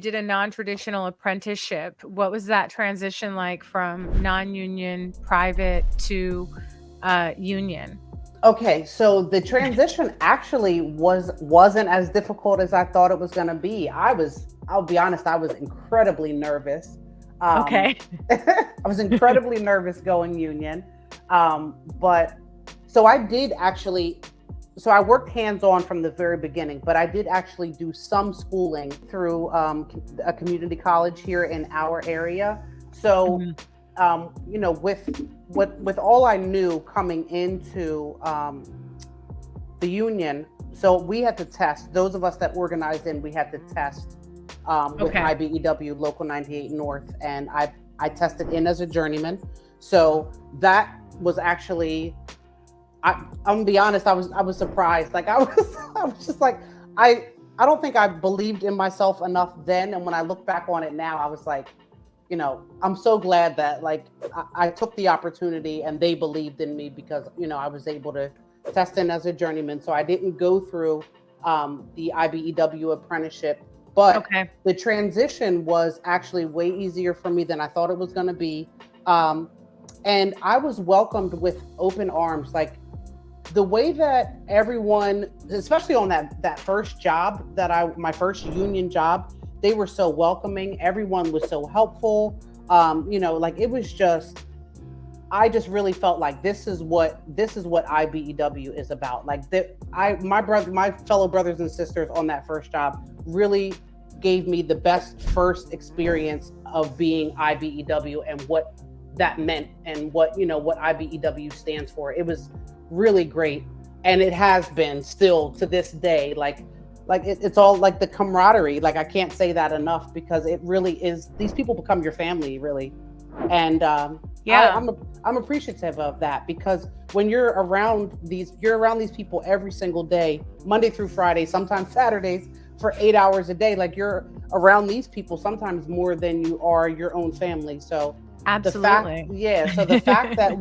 Did a non-traditional apprenticeship. What was that transition like from non-union private to union? Okay, so the transition actually wasn't as difficult as I thought it was going to be. I'll be honest, I was incredibly nervous. Um, Okay. I was incredibly nervous going union. But so I did actually, so I worked hands on from the very beginning, but I did actually do some schooling through a community college here in our area. So Mhm. with all I knew coming into the union, so we had to test. Those of us that organized in, we had to test with Okay. IBEW Local 98 North, and I tested in as a journeyman. So that was actually, I'm gonna be honest, I was surprised. Like I was I was just like I don't think I believed in myself enough then, and when I look back on it now, I was like, I'm so glad that like I took the opportunity and they believed in me because I was able to test in as a journeyman. So I didn't go through the IBEW apprenticeship, but Okay. the transition was actually way easier for me than I thought it was going to be. Um, and I was welcomed with open arms. Like the way that everyone, especially on that first job my first union job, they were so welcoming. Everyone was so helpful. Like it was just, I just really felt like this is what IBEW is about. Like that, my fellow brothers and sisters on that first job really gave me the best first experience of being IBEW and what that meant and what IBEW stands for. It was really great, and it has been still to this day. It's all like the camaraderie. Like I can't say that enough because it really is. These people become your family, really, and Yeah. I'm appreciative of that because when you're around these people every single day, Monday through Friday, sometimes Saturdays for 8 hours a day. Like you're around these people sometimes more than you are your own family. So Absolutely. the fact that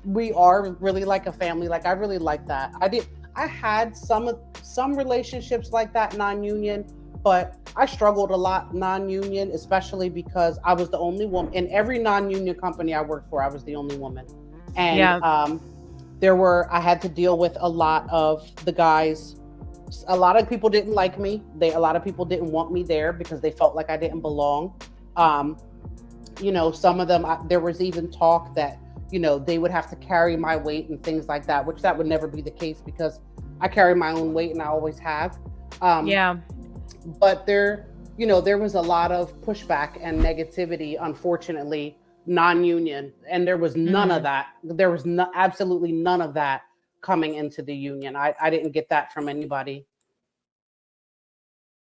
we are really like a family, like I really like that. I had some relationships like that non-union, but I struggled a lot non-union, especially because I was the only woman in every non-union company I worked for. I was the only woman, and Yeah. I had to deal with a lot of the guys. A lot of people didn't like me. A lot of people didn't want me there because they felt like I didn't belong. Um, some of them, there was even talk that they would have to carry my weight and things like that, which that would never be the case because I carry my own weight and I always have. um, Yeah. but there was a lot of pushback and negativity, unfortunately, non-union, and there was none of Mhm. that. There was absolutely none of that coming into the union. I didn't get that from anybody.